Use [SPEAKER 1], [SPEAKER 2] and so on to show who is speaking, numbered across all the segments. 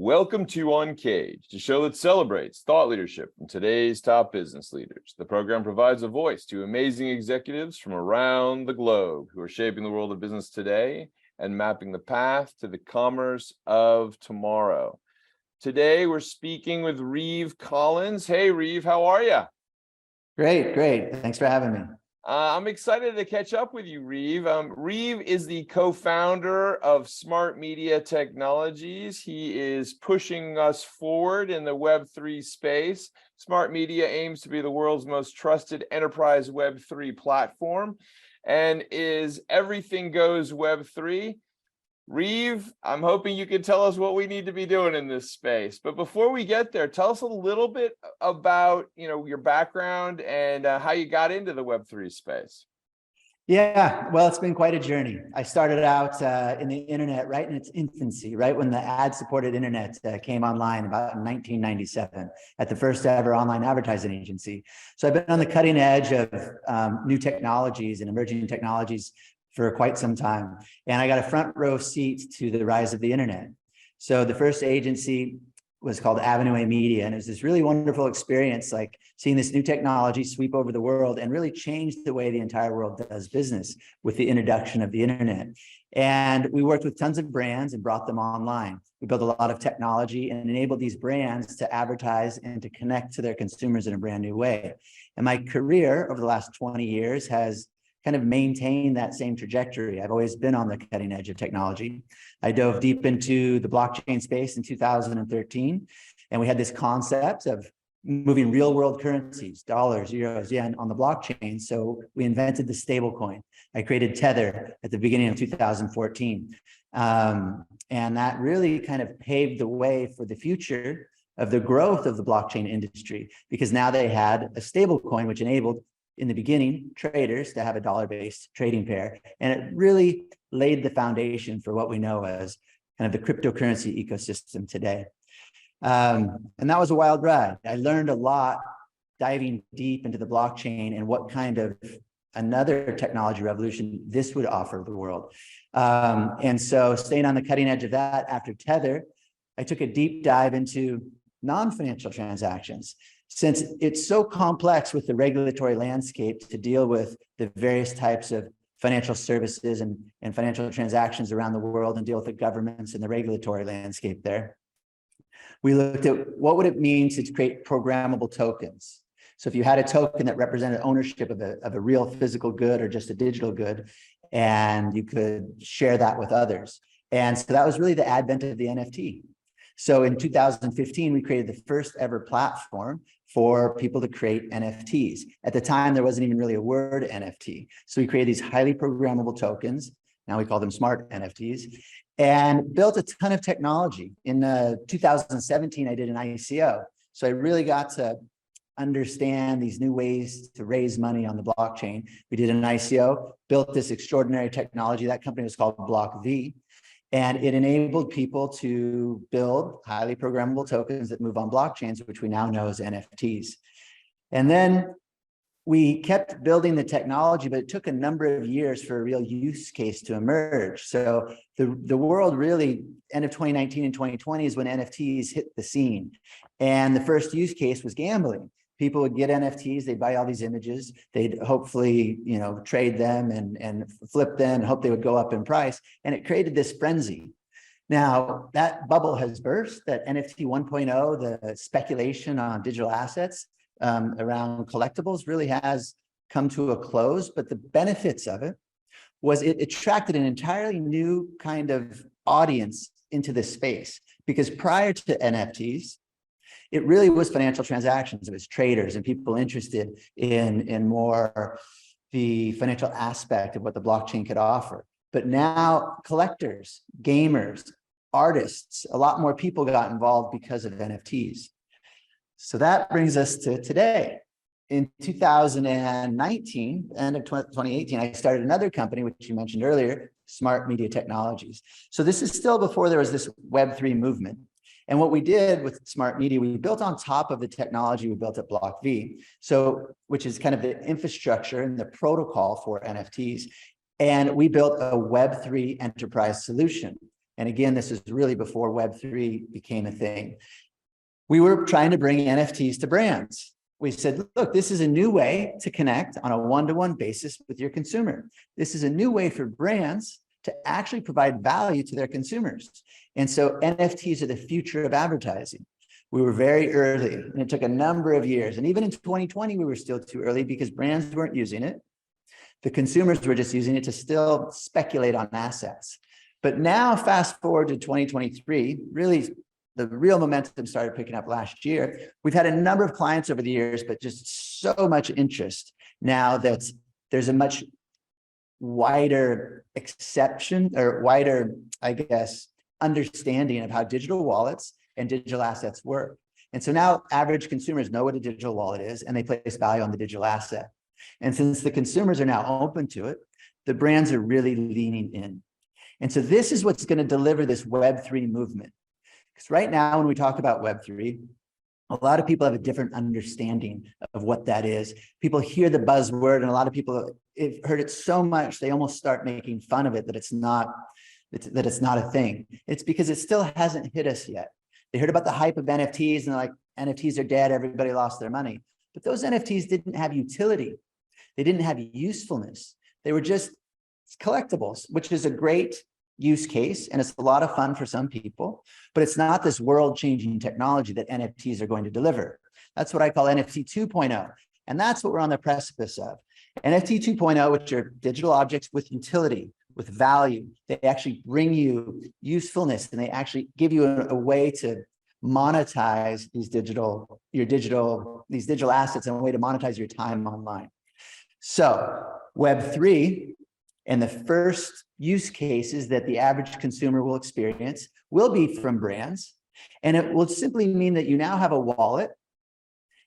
[SPEAKER 1] Welcome to Uncaged, a show that celebrates thought leadership from today's top business leaders. The program provides a voice to amazing executives from around the globe who are shaping the world of business today and mapping the path to the commerce of tomorrow. Today, we're speaking with Reeve Collins. Hey, Reeve, how are you?
[SPEAKER 2] Great. Thanks for having me.
[SPEAKER 1] I'm excited to catch up with you, Reeve. Reeve is the co-founder of SmartMedia Technologies. He is pushing us forward in the Web3 space. SmartMedia aims to be the world's most trusted enterprise Web3 platform and is everything goes Web3. Reeve, I'm hoping you can tell us what we need to be doing in this space. But before we get there, tell us a little bit about, your background and how you got into the Web3 space.
[SPEAKER 2] Yeah, well, it's been quite a journey. I started out in the internet right in its infancy, right when the ad-supported internet came online about in 1997 at the first ever online advertising agency. So I've been on the cutting edge of new technologies and emerging technologies for quite some time. And I got a front row seat to the rise of the internet. So the first agency was called Avenue A Media. And it was this really wonderful experience, like seeing this new technology sweep over the world and really change the way the entire world does business with the introduction of the internet. And we worked with tons of brands and brought them online. We built a lot of technology and enabled these brands to advertise and to connect to their consumers in a brand new way. And my career over the last 20 years has kind of maintain that same trajectory. I've always been on the cutting edge of technology. I dove deep into the blockchain space in 2013, and we had this concept of moving real world currencies, dollars, euros, yen on the blockchain. So we invented the stable coin. I created Tether at the beginning of 2014. And that really kind of paved the way for the future of the growth of the blockchain industry, because now they had a stable coin, which enabled in the beginning, traders to have a dollar-based trading pair. And it really laid the foundation for what we know as kind of the cryptocurrency ecosystem today. And that was a wild ride. I learned a lot diving deep into the blockchain and what kind of another technology revolution this would offer the world. And so staying on the cutting edge of that, after Tether, I took a deep dive into non-financial transactions. Since it's so complex with the regulatory landscape to deal with the various types of financial services and financial transactions around the world and deal with the governments and the regulatory landscape there, we looked at what would it mean to create programmable tokens. So if you had a token that represented ownership of a real physical good or just a digital good, and you could share that with others. And so that was really the advent of the NFT. So in 2015, we created the first ever platform for people to create NFTs. At the time, there wasn't even really a word NFT. So we created these highly programmable tokens. Now we call them smart NFTs, and built a ton of technology. In 2017, I did an ICO. So I really got to understand these new ways to raise money on the blockchain. We did an ICO, built this extraordinary technology. That company was called Block V. And it enabled people to build highly programmable tokens that move on blockchains, which we now know as NFTs. And then we kept building the technology, but it took a number of years for a real use case to emerge. So the world really, end of 2019 and 2020 is when NFTs hit the scene. And the first use case was gambling. People would get NFTs, they'd buy all these images, they'd hopefully, trade them and flip them and hope they would go up in price. And it created this frenzy. Now that bubble has burst, that NFT 1.0, the speculation on digital assets around collectibles really has come to a close. But the benefits of it was it attracted an entirely new kind of audience into this space, because prior to NFTs, it really was financial transactions. It was traders and people interested in more the financial aspect of what the blockchain could offer. But now collectors, gamers, artists, a lot more people got involved because of NFTs. So that brings us to today. In 2019, end of 2018, I started another company, which you mentioned earlier, SmartMedia Technologies. So this is still before there was this Web3 movement. And what we did with SmartMedia, we built on top of the technology we built at Block V, which is kind of the infrastructure and the protocol for NFTs. And we built a Web3 enterprise solution. And again, this is really before Web3 became a thing. We were trying to bring NFTs to brands. We said, look, this is a new way to connect on a one-to-one basis with your consumer. This is a new way for brands to actually provide value to their consumers. And so NFTs are the future of advertising. We were very early, and it took a number of years. And even in 2020, we were still too early because brands weren't using it. The consumers were just using it to still speculate on assets. But now, fast forward to 2023, really, the real momentum started picking up last year. We've had a number of clients over the years, but just so much interest now that there's a much wider exception or wider, I guess, understanding of how digital wallets and digital assets work. And so now average consumers know what a digital wallet is, and they place value on the digital asset. And since the consumers are now open to it, the brands are really leaning in. And so this is what's going to deliver this Web3 movement. Because right now, when we talk about Web3, a lot of people have a different understanding of what that is. People hear the buzzword, and a lot of people have heard it so much, they almost start making fun of it, that it's not a thing. It's because it still hasn't hit us yet. They heard about the hype of NFTs, and they're like, NFTs are dead, everybody lost their money. But those NFTs didn't have utility. They didn't have usefulness. They were just collectibles, which is a great use case, and it's a lot of fun for some people, but it's not this world-changing technology that NFTs are going to deliver. That's what I call NFT 2.0, and that's what we're on the precipice of. NFT 2.0, which are digital objects with utility, with value. They actually bring you usefulness, and they actually give you a way to monetize these digital assets, and a way to monetize your time online. So Web3, and the first use cases that the average consumer will experience will be from brands. And it will simply mean that you now have a wallet.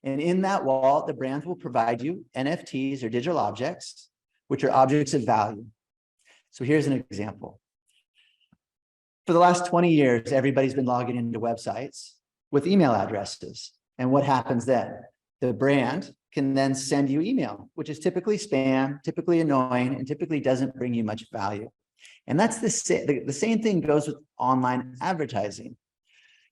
[SPEAKER 2] And in that wallet, the brands will provide you NFTs or digital objects, which are objects of value. So here's an example. For the last 20 years, everybody's been logging into websites with email addresses. And what happens then? The brand can then send you email, which is typically spam, typically annoying, and typically doesn't bring you much value. And that's the same thing goes with online advertising.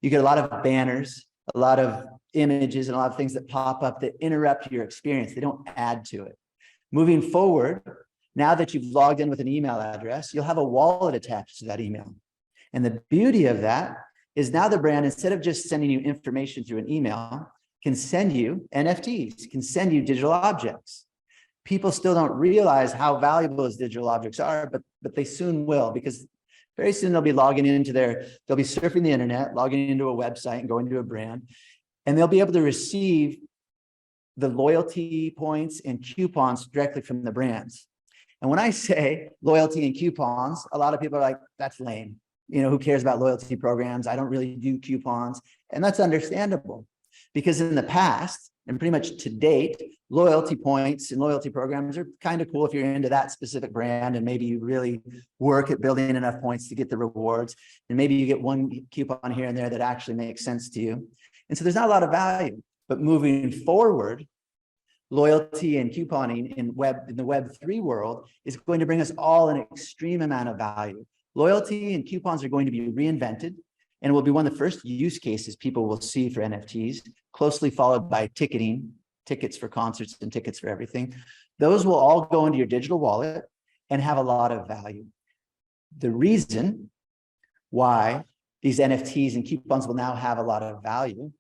[SPEAKER 2] You get a lot of banners, a lot of images, and a lot of things that pop up that interrupt your experience. They don't add to it. Moving forward, now that you've logged in with an email address, you'll have a wallet attached to that email. And the beauty of that is now the brand, instead of just sending you information through an email, can send you NFTs, can send you digital objects. People still don't realize how valuable those digital objects are, but they soon will, because very soon they'll be logging into they'll be surfing the internet, logging into a website and going to a brand, and they'll be able to receive the loyalty points and coupons directly from the brands. And when I say loyalty and coupons, a lot of people are like, that's lame. You know, who cares about loyalty programs? I don't really do coupons. And that's understandable. Because in the past, and pretty much to date, loyalty points and loyalty programs are kind of cool if you're into that specific brand, and maybe you really work at building enough points to get the rewards. And maybe you get one coupon here and there that actually makes sense to you. And so there's not a lot of value. But moving forward, loyalty and couponing in the Web3 world is going to bring us all an extreme amount of value. Loyalty and coupons are going to be reinvented, and will be one of the first use cases people will see for NFTs, closely followed by ticketing, tickets for concerts and tickets for everything. Those will all go into your digital wallet and have a lot of value. The reason why these NFTs and coupons will now have a lot of value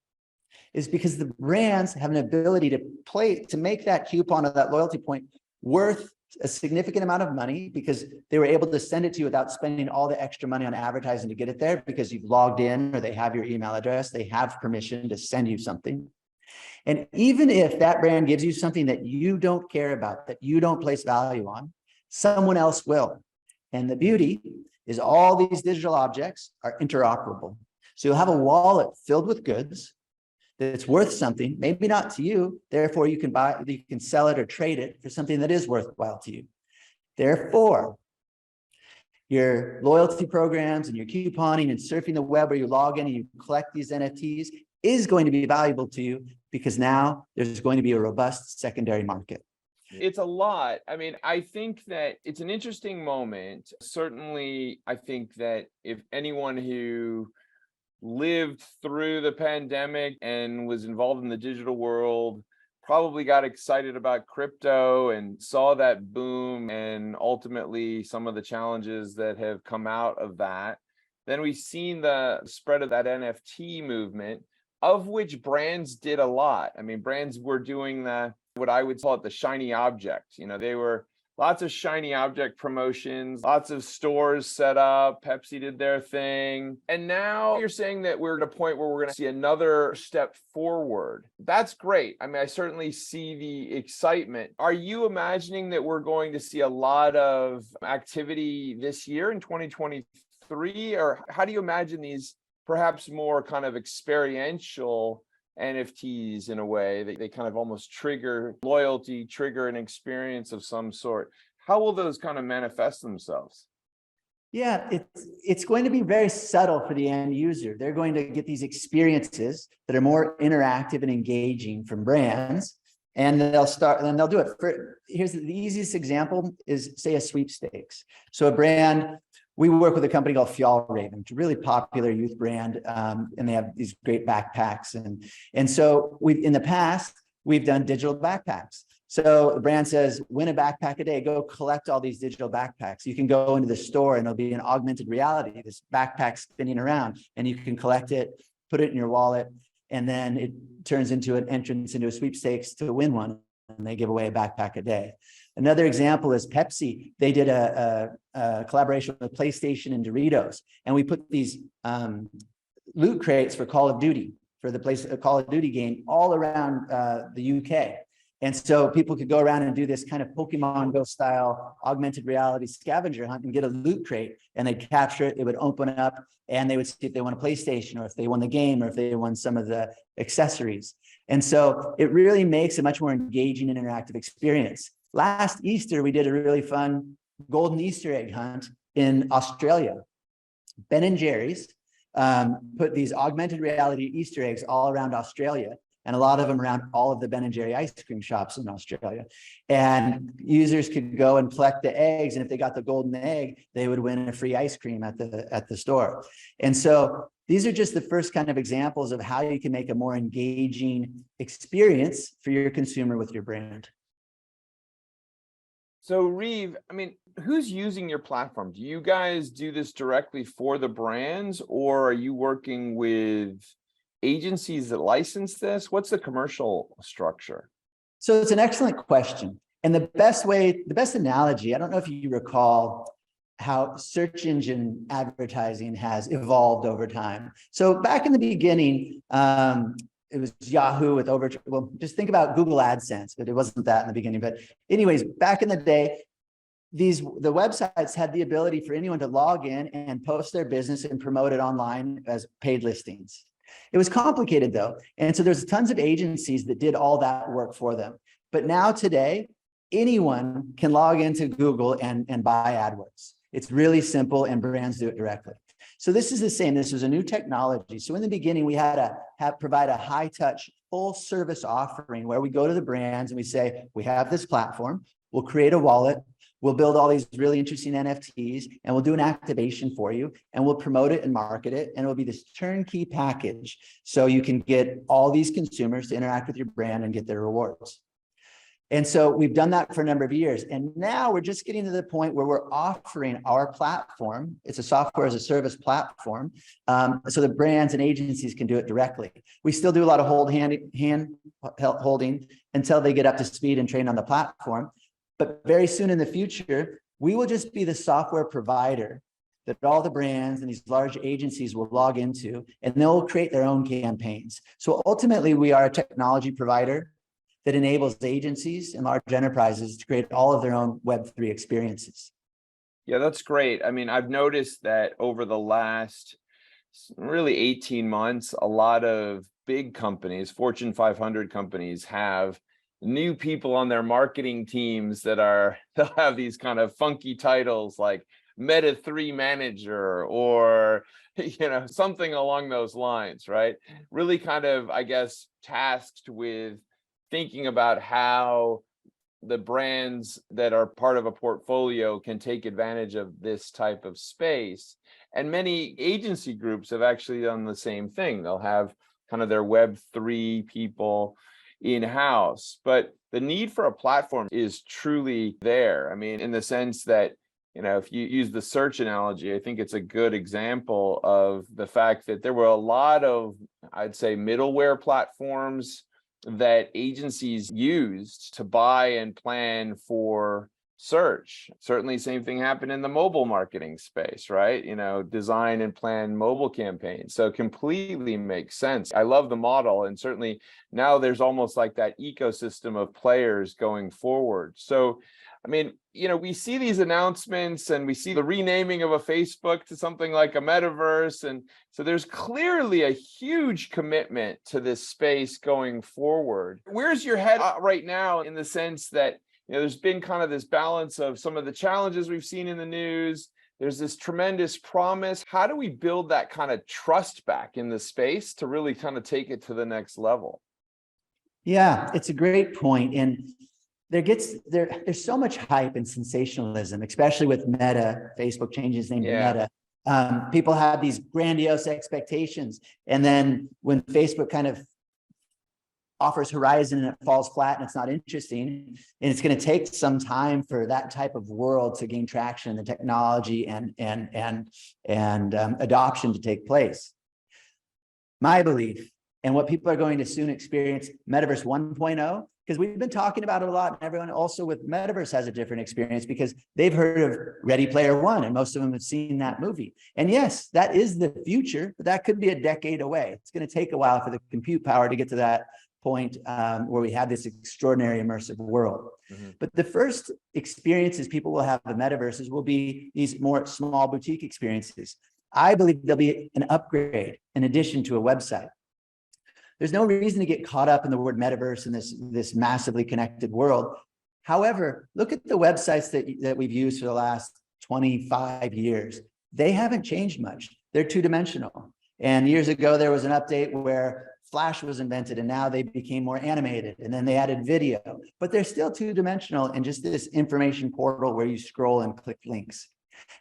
[SPEAKER 2] is because the brands have an ability to make that coupon or that loyalty point worth a significant amount of money, because they were able to send it to you without spending all the extra money on advertising to get it there, because you've logged in or they have your email address, they have permission to send you something. And even if that brand gives you something that you don't care about, that you don't place value on, someone else will. And the beauty is all these digital objects are interoperable. So you'll have a wallet filled with goods that's worth something, maybe not to you, therefore you can sell it or trade it for something that is worthwhile to you. Therefore, your loyalty programs and your couponing and surfing the web where you log in and you collect these NFTs is going to be valuable to you, because now there's going to be a robust secondary market.
[SPEAKER 1] It's a lot. I mean, I think that it's an interesting moment. Certainly, I think that if anyone who lived through the pandemic and was involved in the digital world probably got excited about crypto and saw that boom and ultimately some of the challenges that have come out of that. Then we've seen the spread of that NFT movement, of which brands did a lot. I mean, brands were doing what I would call it the shiny object. They were lots of shiny object promotions, lots of stores set up. Pepsi did their thing. And now you're saying that we're at a point where we're going to see another step forward. That's great. I mean, I certainly see the excitement. Are you imagining that we're going to see a lot of activity this year in 2023? Or how do you imagine these perhaps more kind of experiential NFTs in a way? They kind of almost trigger loyalty, trigger an experience of some sort. How will those kind of manifest themselves?
[SPEAKER 2] Yeah, it's going to be very subtle for the end user. They're going to get these experiences that are more interactive and engaging from brands, and they'll do it. Here's the easiest example is, say, a sweepstakes. So a brand, we work with a company called Fjallraven, it's a really popular youth brand, and they have these great backpacks. And so in the past, we've done digital backpacks. So the brand says, win a backpack a day, go collect all these digital backpacks. You can go into the store and there'll be an augmented reality, this backpack spinning around, and you can collect it, put it in your wallet, and then it turns into an entrance into a sweepstakes to win one, and they give away a backpack a day. Another example is Pepsi. They did a collaboration with PlayStation and Doritos, and we put these loot crates for Call of Duty, for the Call of Duty game, all around the UK. And so people could go around and do this kind of Pokemon Go style augmented reality scavenger hunt and get a loot crate, and they'd capture it. It would open up and they would see if they won a PlayStation or if they won the game or if they won some of the accessories. And so it really makes a much more engaging and interactive experience. Last Easter, we did a really fun golden Easter egg hunt in Australia. Ben & Jerry's put these augmented reality Easter eggs all around Australia, and a lot of them around all of the Ben & Jerry ice cream shops in Australia. And users could go and collect the eggs, and if they got the golden egg, they would win a free ice cream at the store. And so these are just the first kind of examples of how you can make a more engaging experience for your consumer with your brand.
[SPEAKER 1] So Reeve, I mean, who's using your platform? Do you guys do this directly for the brands, or are you working with agencies that license this? What's the commercial structure?
[SPEAKER 2] So it's an excellent question. And the best analogy, I don't know if you recall how search engine advertising has evolved over time. So back in the beginning, it was Yahoo with well, just think about Google AdSense, but it wasn't that in the beginning. But anyways, back in the day, the websites had the ability for anyone to log in and post their business and promote it online as paid listings. It was complicated though. And so there's tons of agencies that did all that work for them. But now today, anyone can log into Google and buy AdWords. It's really simple, and brands do it directly. So this is the same. This was a new technology. So in the beginning, we had to provide a high touch, full service offering where we go to the brands and we say, we have this platform, we'll create a wallet, we'll build all these really interesting NFTs, and we'll do an activation for you, and we'll promote it and market it, and it'll be this turnkey package. So you can get all these consumers to interact with your brand and get their rewards. And so we've done that for a number of years. And now we're just getting to the point where we're offering our platform. It's a software as a service platform. So the brands and agencies can do it directly. We still do a lot of hand holding until they get up to speed and train on the platform. But very soon in the future, we will just be the software provider that all the brands and these large agencies will log into, and they'll create their own campaigns. So ultimately, we are a technology provider that enables agencies and large enterprises to create all of their own Web3 experiences.
[SPEAKER 1] Yeah, that's great. I mean, I've noticed that over the last really 18 months, a lot of big companies, Fortune 500 companies, have new people on their marketing teams they'll have these kind of funky titles like Meta 3 manager or something along those lines, right? Really kind of, I guess, tasked with thinking about how the brands that are part of a portfolio can take advantage of this type of space. And many agency groups have actually done the same thing. They'll have kind of their Web3 people in-house, but the need for a platform is truly there. I mean, in the sense that, if you use the search analogy, I think it's a good example of the fact that there were a lot of, I'd say, middleware platforms that agencies used to buy and plan for search. Certainly, same thing happened in the mobile marketing space, right? Design and plan mobile campaigns. So completely makes sense. I love the model. And certainly now there's almost like that ecosystem of players going forward. So, I mean, we see these announcements and we see the renaming of a Facebook to something like a metaverse. And so there's clearly a huge commitment to this space going forward. Where's your head at right now, in the sense that there's been kind of this balance of some of the challenges we've seen in the news. There's this tremendous promise. How do we build that kind of trust back in the space to really kind of take it to the next level?
[SPEAKER 2] Yeah, it's a great point. And there's so much hype and sensationalism, especially with Meta. Facebook changed its name to Meta. People have these grandiose expectations. And then when Facebook kind of offers horizon and it falls flat and it's not interesting, and it's going to take some time for that type of world to gain traction, the technology and adoption to take place. My belief, and what people are going to soon experience, Metaverse 1.0, because we've been talking about it a lot, and everyone also with Metaverse has a different experience because they've heard of Ready Player One, and most of them have seen that movie. And yes, that is the future, but that could be a decade away. It's going to take a while for the compute power to get to that point where we have this extraordinary immersive world. But the first experiences people will have of metaverses will be these more small boutique experiences. I believe there'll be an upgrade in addition to a website. There's no reason to get caught up in the word metaverse in this massively connected world. However, look at the websites that we've used for the last 25 years. They haven't changed much. They're two-dimensional. And years ago, there was an update where Flash was invented, and now they became more animated, and then they added video, but they're still two-dimensional and just this information portal where you scroll and click links.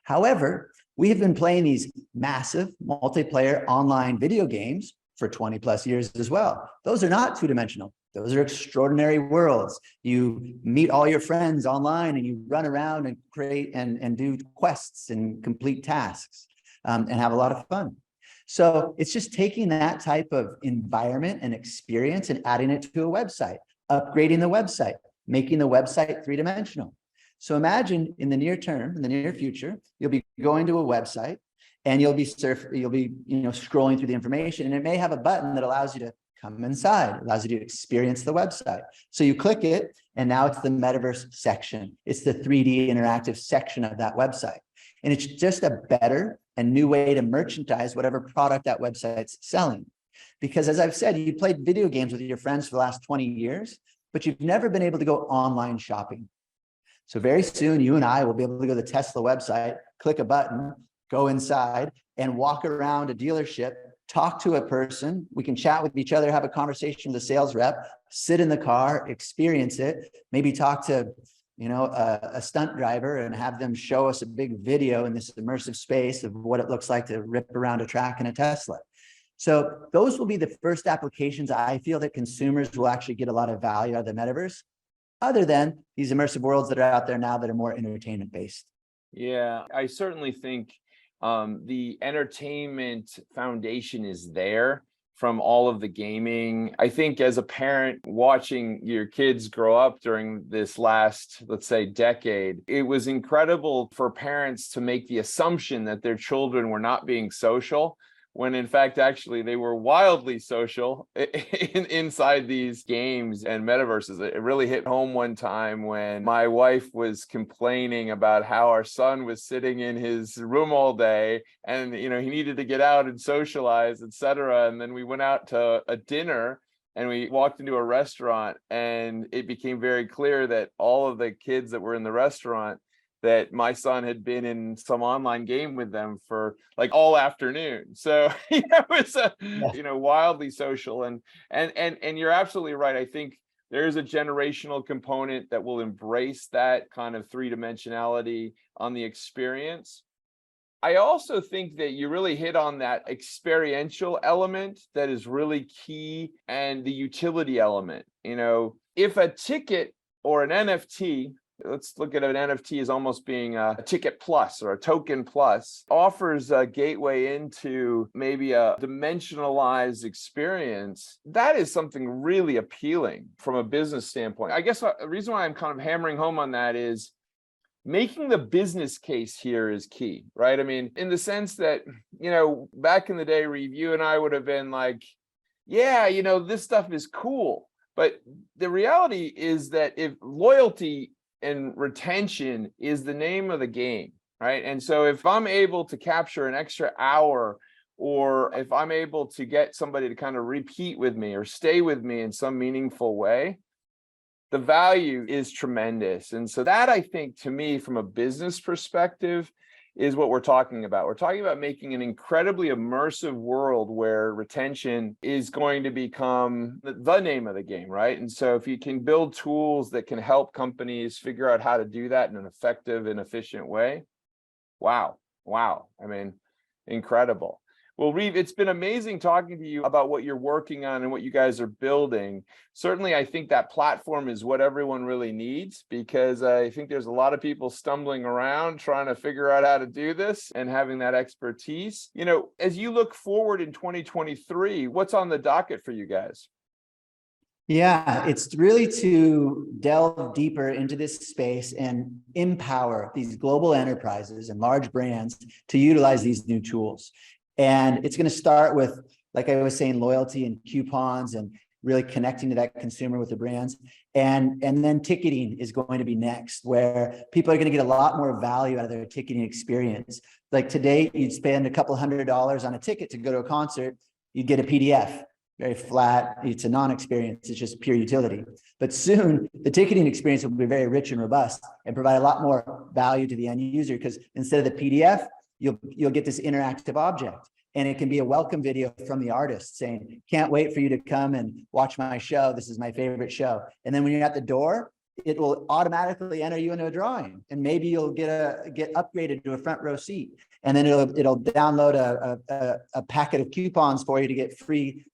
[SPEAKER 2] However, we have been playing these massive multiplayer online video games for 20 plus years as well. Those are not two-dimensional. Those are extraordinary worlds. You meet all your friends online and you run around and create and do quests and complete tasks and have a lot of fun. So it's just taking that type of environment and experience and adding it to a website, upgrading the website, making the website three-dimensional. So imagine in the near term, in the near future, you'll be going to a website and you'll be scrolling through the information, and it may have a button that allows you to come inside, allows you to experience the website. So you click it, and now it's the metaverse section. It's the 3D interactive section of that website. And it's just a better and new way to merchandise whatever product that website's selling. Because as I've said, you played video games with your friends for the last 20 years, but you've never been able to go online shopping. So very soon, you and I will be able to go to the Tesla website, click a button, go inside and walk around a dealership, talk to a person. We can chat with each other, have a conversation with a sales rep, sit in the car, experience it, maybe talk to a stunt driver and have them show us a big video in this immersive space of what it looks like to rip around a track in a Tesla. So those will be the first applications I feel that consumers will actually get a lot of value out of the metaverse, other than these immersive worlds that are out there now that are more entertainment based.
[SPEAKER 1] Yeah, I certainly think the entertainment foundation is there from all of the gaming. I think as a parent watching your kids grow up during this last, let's say, decade, it was incredible for parents to make the assumption that their children were not being social, when in fact, actually, they were wildly social inside these games and metaverses. It really hit home one time when my wife was complaining about how our son was sitting in his room all day and, he needed to get out and socialize, etc. And then we went out to a dinner and we walked into a restaurant, and it became very clear that all of the kids that were in the restaurant, that my son had been in some online game with them for like all afternoon. So it was wildly social. And you're absolutely right. I think there's a generational component that will embrace that kind of three-dimensionality on the experience. I also think that you really hit on that experiential element that is really key, and the utility element. If a ticket or an NFT, let's look at an NFT as almost being a ticket plus or a token plus, offers a gateway into maybe a dimensionalized experience, that is something really appealing from a business standpoint. I guess the reason why I'm kind of hammering home on that is making the business case here is key, right? I mean, in the sense that, back in the day, Reeve, you and I would have been like, yeah, this stuff is cool. But the reality is that if loyalty and retention is the name of the game, right? And so if I'm able to capture an extra hour, or if I'm able to get somebody to kind of repeat with me or stay with me in some meaningful way, the value is tremendous. And so that, I think, to me, from a business perspective, is what we're talking about. We're talking about making an incredibly immersive world where retention is going to become the name of the game, right? And so if you can build tools that can help companies figure out how to do that in an effective and efficient way, wow. I mean, incredible. Well, Reeve, it's been amazing talking to you about what you're working on and what you guys are building. Certainly, I think that platform is what everyone really needs, because I think there's a lot of people stumbling around trying to figure out how to do this and having that expertise. As you look forward in 2023, what's on the docket for you guys?
[SPEAKER 2] Yeah, it's really to delve deeper into this space and empower these global enterprises and large brands to utilize these new tools. And it's going to start with, like I was saying, loyalty and coupons and really connecting to that consumer with the brands. And then ticketing is going to be next, where people are going to get a lot more value out of their ticketing experience. Like today, you'd spend a couple $100s on a ticket to go to a concert, you'd get a PDF, very flat. It's a non-experience. It's just pure utility. But soon, the ticketing experience will be very rich and robust and provide a lot more value to the end user, because instead of the PDF, you'll get this interactive object, and it can be a welcome video from the artist saying, can't wait for you to come and watch my show. This is my favorite show. And then when you're at the door, it will automatically enter you into a drawing, and maybe you'll get upgraded to a front row seat. And then it'll download a packet of coupons for you to get free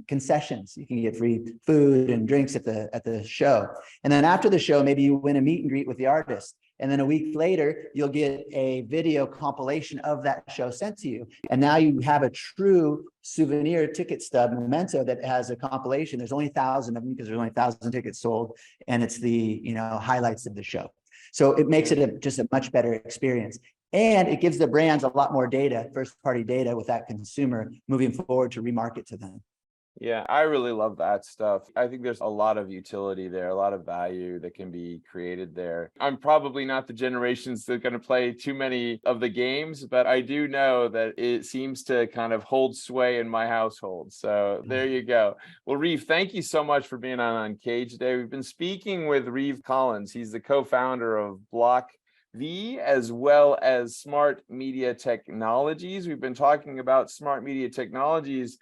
[SPEAKER 2] concessions. You can get free food and drinks at the show. And then after the show, maybe you win a meet and greet with the artist. And then a week later, you'll get a video compilation of that show sent to you. And now you have a true souvenir ticket stub memento that has a compilation. There's only 1,000 of them because there's only 1,000 tickets sold. And it's the highlights of the show. So it makes it just a much better experience. And it gives the brands a lot more data, first-party data with that consumer moving forward to remarket to them.
[SPEAKER 1] Yeah, I really love that stuff. I think there's a lot of utility there, a lot of value that can be created there. I'm probably not the generations that are going to play too many of the games, but I do know that it seems to kind of hold sway in my household. So there you go. Well, Reeve, thank you so much for being on Uncaged today. We've been speaking with Reeve Collins. He's the co-founder of Block.V, as well as SmartMedia Technologies. We've been talking about SmartMedia Technologies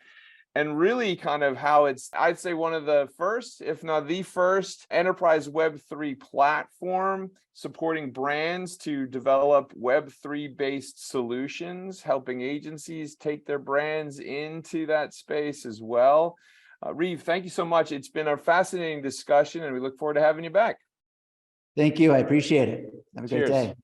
[SPEAKER 1] and really kind of how it's, I'd say, one of the first, if not the first, enterprise Web3 platform supporting brands to develop Web3 based solutions, helping agencies take their brands into that space as well. Reeve, thank you so much. It's been a fascinating discussion, and we look forward to having you back.
[SPEAKER 2] Thank you. I appreciate it. Have a great day.